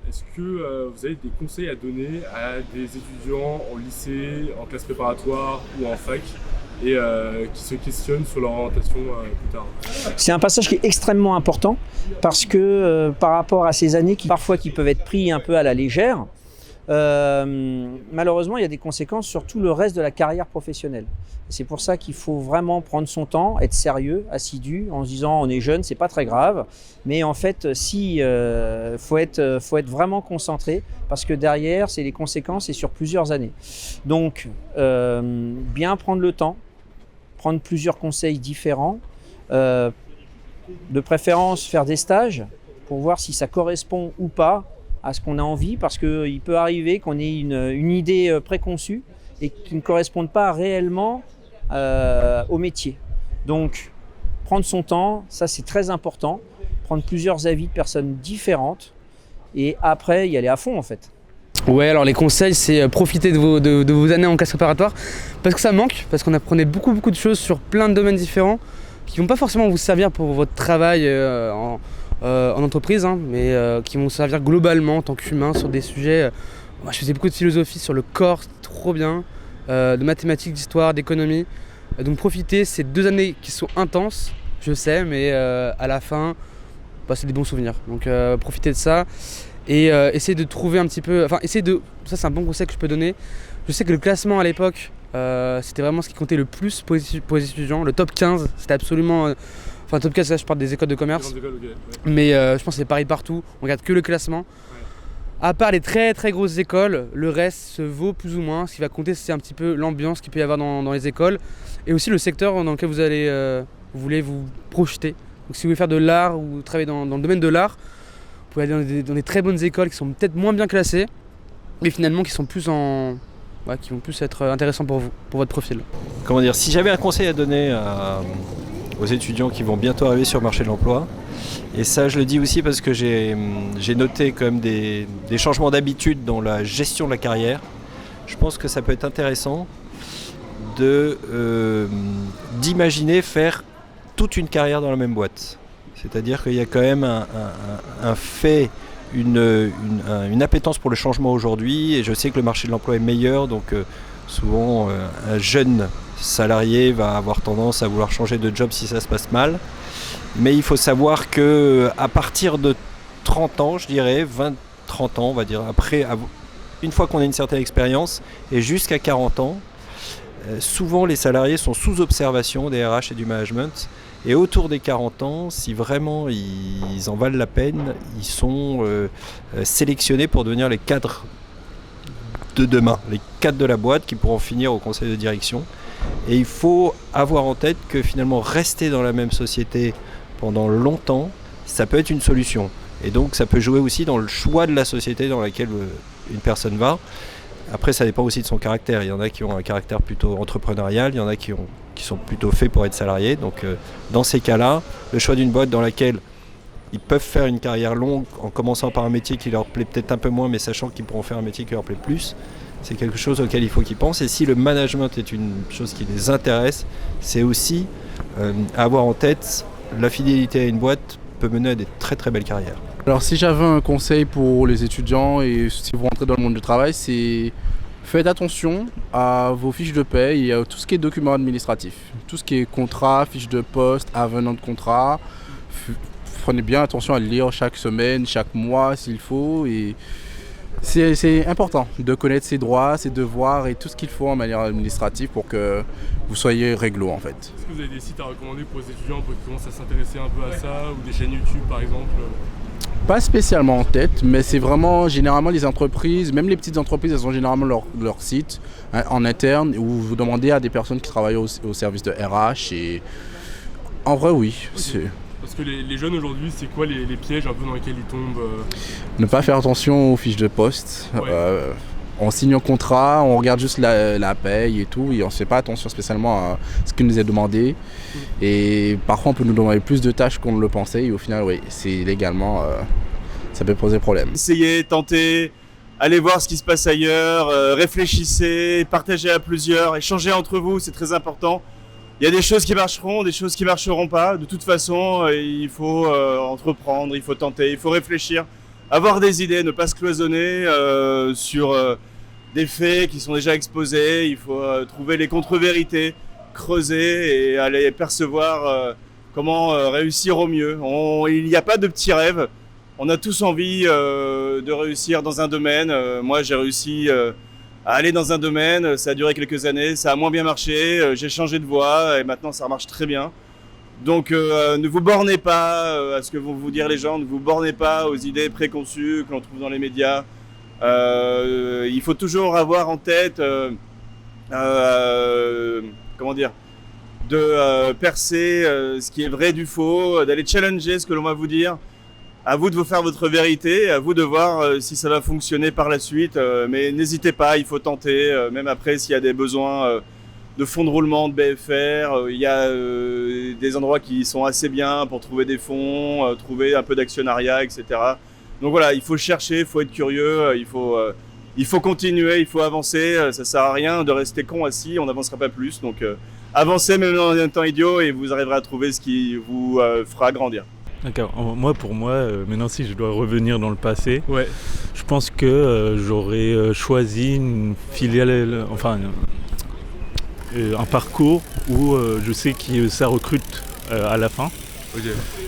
est-ce que vous avez des conseils à donner à des étudiants en lycée, en classe préparatoire ou en fac et qui se questionnent sur leur orientation plus tard? C'est un passage qui est extrêmement important parce que par rapport à ces années qui peuvent être pris un peu à la légère, malheureusement il y a des conséquences sur tout le reste de la carrière professionnelle. C'est pour ça qu'il faut vraiment prendre son temps, être sérieux, assidu, en se disant on est jeune, c'est pas très grave, mais en fait faut être vraiment concentré parce que derrière c'est les conséquences et sur plusieurs années. Donc bien prendre le temps, prendre plusieurs conseils différents, de préférence faire des stages pour voir si ça correspond ou pas à ce qu'on a envie, parce qu'il peut arriver qu'on ait une idée préconçue et qui ne corresponde pas réellement au métier. Donc prendre son temps, ça c'est très important, prendre plusieurs avis de personnes différentes et après y aller à fond en fait. Ouais, alors les conseils, c'est profiter de vos années en classe préparatoire parce que ça manque, parce qu'on apprenait beaucoup de choses sur plein de domaines différents qui vont pas forcément vous servir pour votre travail en entreprise, hein, mais qui vont servir globalement en tant qu'humain sur des sujets. Moi, je faisais beaucoup de philosophie sur le corps, c'était trop bien, de mathématiques, d'histoire, d'économie. Donc profitez, ces 2 années qui sont intenses, je sais, mais à la fin, c'est des bons souvenirs. Donc profitez de ça. Et essayer de trouver un petit peu, ça c'est un bon conseil que je peux donner. Je sais que le classement à l'époque, c'était vraiment ce qui comptait le plus pour les étudiants. Le top 15, c'était absolument, top 15 là je parle des écoles de commerce, mais je pense que c'est pareil partout, on regarde que le classement. À part les très très grosses écoles, le reste se vaut plus ou moins. Ce qui va compter, c'est un petit peu l'ambiance qu'il peut y avoir dans les écoles et aussi le secteur dans lequel vous voulez vous projeter. Donc si vous voulez faire de l'art ou travailler dans le domaine de l'art, vous pouvez aller dans des très bonnes écoles qui sont peut-être moins bien classées, mais finalement qui vont plus être intéressants pour vous, pour votre profil. Comment dire, si j'avais un conseil à donner aux étudiants qui vont bientôt arriver sur le marché de l'emploi, et ça je le dis aussi parce que j'ai noté quand même des changements d'habitude dans la gestion de la carrière, je pense que ça peut être intéressant d'imaginer faire toute une carrière dans la même boîte. C'est-à-dire qu'il y a quand même une appétence pour le changement aujourd'hui, et je sais que le marché de l'emploi est meilleur, donc souvent un jeune salarié va avoir tendance à vouloir changer de job si ça se passe mal. Mais il faut savoir qu'à partir de 30 ans, je dirais, 20-30 ans, on va dire, après, une fois qu'on a une certaine expérience, et jusqu'à 40 ans, souvent les salariés sont sous observation des RH et du management. Et autour des 40 ans, si vraiment ils en valent la peine, ils sont sélectionnés pour devenir les cadres de demain, les cadres de la boîte qui pourront finir au conseil de direction. Et il faut avoir en tête que finalement rester dans la même société pendant longtemps, ça peut être une solution. Et donc ça peut jouer aussi dans le choix de la société dans laquelle une personne va. Après, ça dépend aussi de son caractère. Il y en a qui ont un caractère plutôt entrepreneurial, il y en a qui sont plutôt faits pour être salariés. Donc dans ces cas-là, le choix d'une boîte dans laquelle ils peuvent faire une carrière longue en commençant par un métier qui leur plaît peut-être un peu moins, mais sachant qu'ils pourront faire un métier qui leur plaît plus, c'est quelque chose auquel il faut qu'ils pensent. Et si le management est une chose qui les intéresse, c'est aussi avoir en tête la fidélité à une boîte peut mener à des très très belles carrières. Alors si j'avais un conseil pour les étudiants et si vous rentrez dans le monde du travail, c'est faites attention à vos fiches de paie et à tout ce qui est documents administratifs. Tout ce qui est contrat, fiche de poste, avenant de contrat. Prenez bien attention à le lire chaque semaine, chaque mois s'il faut. Et c'est important de connaître ses droits, ses devoirs et tout ce qu'il faut en manière administrative pour que vous soyez réglo en fait. Est-ce que vous avez des sites à recommander pour les étudiants qui commencent à s'intéresser un peu à ça, ou des chaînes YouTube par exemple? Pas spécialement en tête, mais c'est vraiment généralement les entreprises, même les petites entreprises, elles ont généralement leur site en interne où vous demandez à des personnes qui travaillent au service de RH et en vrai oui. Okay. Parce que les jeunes aujourd'hui, c'est quoi les pièges un peu dans lesquels ils tombent? Ne pas faire attention aux fiches de poste. Ouais. On signe un contrat, on regarde juste la paye et tout, et on ne fait pas attention spécialement à ce qui nous est demandé. Et parfois, on peut nous demander plus de tâches qu'on ne le pensait, et au final, oui, c'est légalement, ça peut poser problème. Essayez, tentez, allez voir ce qui se passe ailleurs, réfléchissez, partagez à plusieurs, échangez entre vous, c'est très important. Il y a des choses qui marcheront, des choses qui ne marcheront pas. De toute façon, il faut entreprendre, il faut tenter, il faut réfléchir. avoir des idées, ne pas se cloisonner sur des faits qui sont déjà exposés. Il faut trouver les contre-vérités, creuser et aller percevoir comment réussir au mieux. Il n'y a pas de petits rêves. On a tous envie de réussir dans un domaine. Moi, j'ai réussi à aller dans un domaine. Ça a duré quelques années. Ça a moins bien marché. J'ai changé de voie et maintenant, ça marche très bien. Donc, ne vous bornez pas à ce que vont vous dire les gens. Ne vous bornez pas aux idées préconçues que l'on trouve dans les médias. Il faut toujours avoir en tête, comment dire, de percer ce qui est vrai du faux, d'aller challenger ce que l'on va vous dire. À vous de vous faire votre vérité, à vous de voir si ça va fonctionner par la suite. Mais n'hésitez pas, il faut tenter, même après s'il y a des besoins de fonds de roulement, de BFR. Il y a des endroits qui sont assez bien pour trouver des fonds, trouver un peu d'actionnariat, etc. Donc voilà, il faut chercher, il faut être curieux, il faut continuer, il faut avancer. Ça sert à rien de rester con assis, on n'avancera pas plus. Donc avancez même dans un temps idiot et vous arriverez à trouver ce qui vous fera grandir. D'accord. Pour moi, maintenant si je dois revenir dans le passé, Ouais. je pense que j'aurais choisi une filiale, un parcours où je sais que ça recrute à la fin. Ok.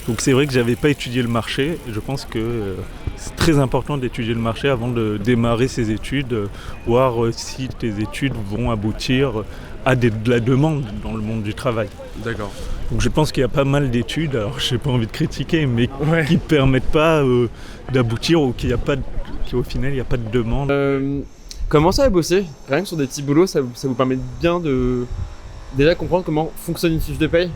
Donc c'est vrai que j'avais pas étudié le marché. Je pense que c'est très important d'étudier le marché avant de démarrer ses études, voir si tes études vont aboutir à de la demande dans le monde du travail. D'accord. Donc je pense qu'il y a pas mal d'études, alors j'ai pas envie de critiquer, mais Ouais. qui ne permettent pas d'aboutir ou qu'au final il n'y a pas de demande. Commencer à bosser, rien que sur des petits boulots, ça vous permet bien de déjà comprendre comment fonctionne une fiche de paye.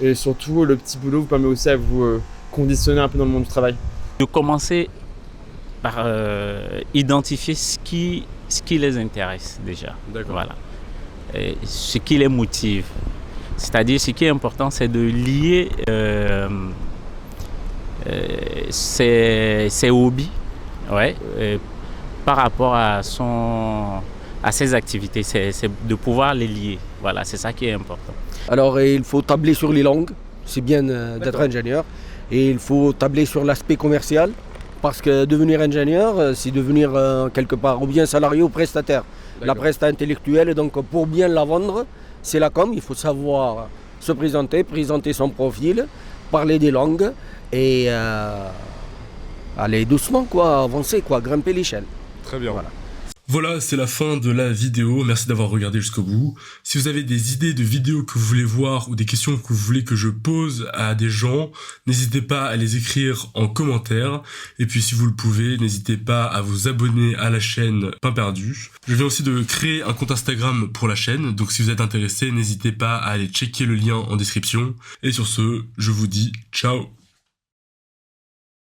Et surtout, le petit boulot vous permet aussi à vous conditionner un peu dans le monde du travail. De commencer par identifier ce qui les intéresse déjà. D'accord. Voilà. Et ce qui les motive. C'est-à-dire, ce qui est important, c'est de lier ses hobbies, ouais, par rapport à ses activités. C'est de pouvoir les lier. Voilà, c'est ça qui est important. Alors il faut tabler sur les langues, c'est bien d'être ingénieur. Et il faut tabler sur l'aspect commercial, parce que devenir ingénieur, c'est devenir quelque part ou bien salarié ou prestataire. La presta intellectuelle, donc pour bien la vendre, c'est la com, il faut savoir se présenter son profil, parler des langues et aller doucement, quoi, avancer, quoi, grimper l'échelle. Très bien. Voilà, c'est la fin de la vidéo. Merci d'avoir regardé jusqu'au bout. Si vous avez des idées de vidéos que vous voulez voir ou des questions que vous voulez que je pose à des gens, n'hésitez pas à les écrire en commentaire. Et puis si vous le pouvez, n'hésitez pas à vous abonner à la chaîne Pain Perdu. Je viens aussi de créer un compte Instagram pour la chaîne. Donc si vous êtes intéressé, n'hésitez pas à aller checker le lien en description. Et sur ce, je vous dis ciao.